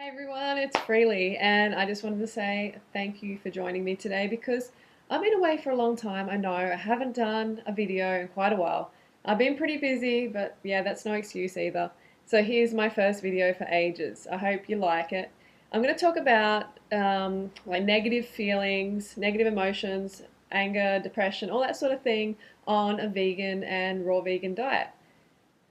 Hey everyone, it's Freely, and I just wanted to say thank you for joining me today because I've been away for a long time. I know I haven't done a video in quite a while. I've been pretty busy, but yeah, that's no excuse either. So here's my first video for ages. I hope you like it. I'm going to talk about like negative feelings, negative emotions, anger, depression, all that sort of thing on a vegan and raw vegan diet.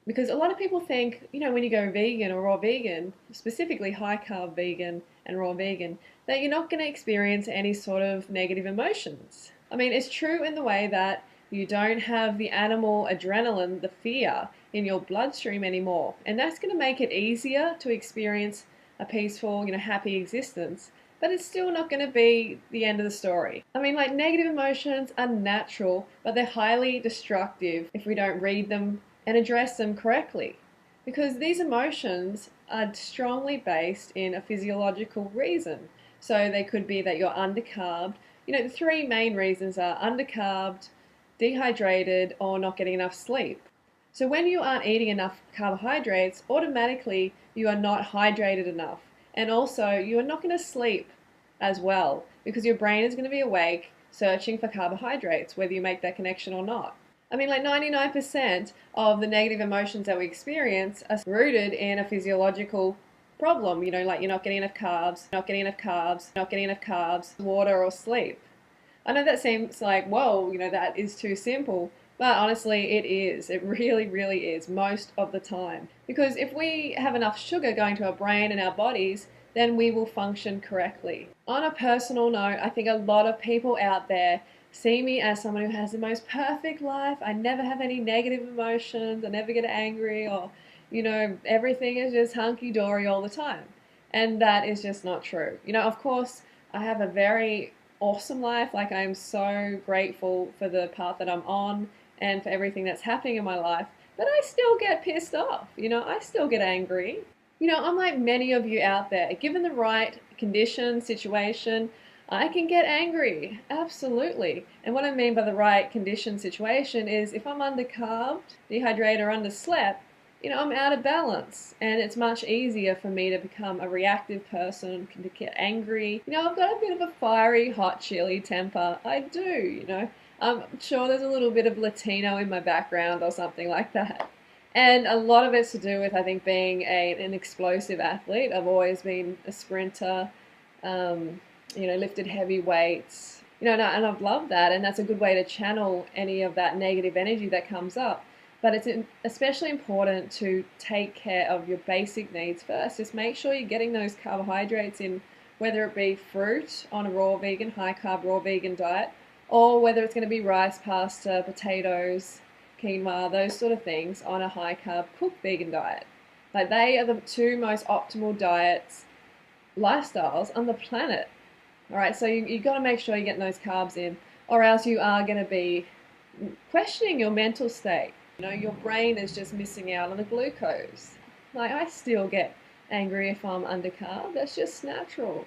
Because a lot of people think, when you go vegan or raw vegan, specifically high carb vegan and raw vegan, that you're not going to experience any sort of negative emotions. I mean, it's true in the way that you don't have the animal adrenaline, the fear, in your bloodstream anymore. And that's going to make it easier to experience a peaceful, happy existence. But it's still not going to be the end of the story. I mean, like, negative emotions are natural, but they're highly destructive if we don't read them and address them correctly. Because these emotions are strongly based in a physiological reason. So they could be that you're undercarbed. The three main reasons are undercarbed, dehydrated, or not getting enough sleep. So when you aren't eating enough carbohydrates, automatically you are not hydrated enough. And also you are not going to sleep as well because your brain is going to be awake searching for carbohydrates, whether you make that connection or not. I mean, like 99% of the negative emotions that we experience are rooted in a physiological problem, like you're not getting enough carbs, not getting enough carbs, not getting enough carbs, water or sleep. I know that seems like, whoa, that is too simple, but honestly, it is. It really, really is most of the time. Because if we have enough sugar going to our brain and our bodies, then we will function correctly. On a personal note, I think a lot of people out there see me as someone who has the most perfect life. I never have any negative emotions. I never get angry or, everything is just hunky-dory all the time. And that is just not true. Of course, I have a very awesome life. Like, I'm so grateful for the path that I'm on and for everything that's happening in my life. But I still get pissed off. I still get angry. Unlike many of you out there, given the right condition, situation, I can get angry, absolutely. And what I mean by the right condition situation is if I'm undercarbed, dehydrated, or underslept, I'm out of balance. And it's much easier for me to become a reactive person, to get angry. I've got a bit of a fiery, hot chili temper. I do. I'm sure there's a little bit of Latino in my background or something like that. And a lot of it's to do with, I think, being an explosive athlete. I've always been a sprinter. Lifted heavy weights, and I've loved that, and that's a good way to channel any of that negative energy that comes up. But it's especially important to take care of your basic needs first. Just make sure you're getting those carbohydrates in, whether it be fruit on a raw vegan, high carb raw vegan diet, or whether it's going to be rice, pasta, potatoes, quinoa, those sort of things on a high carb cooked vegan diet. Like, they are the two most optimal diets, lifestyles on the planet. All right, so you've got to make sure you're getting those carbs in, or else you are going to be questioning your mental state. Your brain is just missing out on the glucose. Like, I still get angry if I'm undercarb. That's just natural.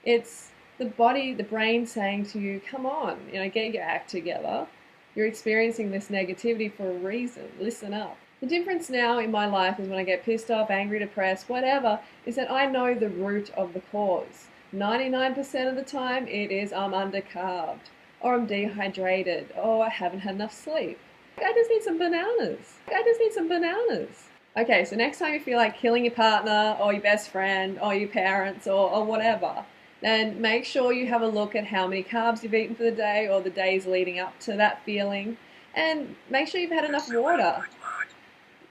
It's the body, the brain saying to you, come on, get your act together. You're experiencing this negativity for a reason. Listen up. The difference now in my life is when I get pissed off, angry, depressed, whatever, is that I know the root of the cause. 99% of the time it is I'm undercarbed, or I'm dehydrated, or I haven't had enough sleep. I just need some bananas. I just need some bananas. Okay, so next time you feel like killing your partner or your best friend or your parents or whatever, then make sure you have a look at how many carbs you've eaten for the day or the days leading up to that feeling, and make sure you've had enough water.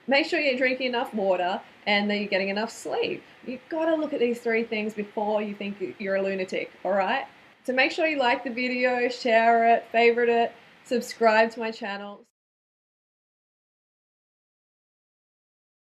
Make sure you're drinking enough water and that you're getting enough sleep. You've got to look at these three things before you think you're a lunatic, all right? So make sure you like the video, share it, favorite it, subscribe to my channel.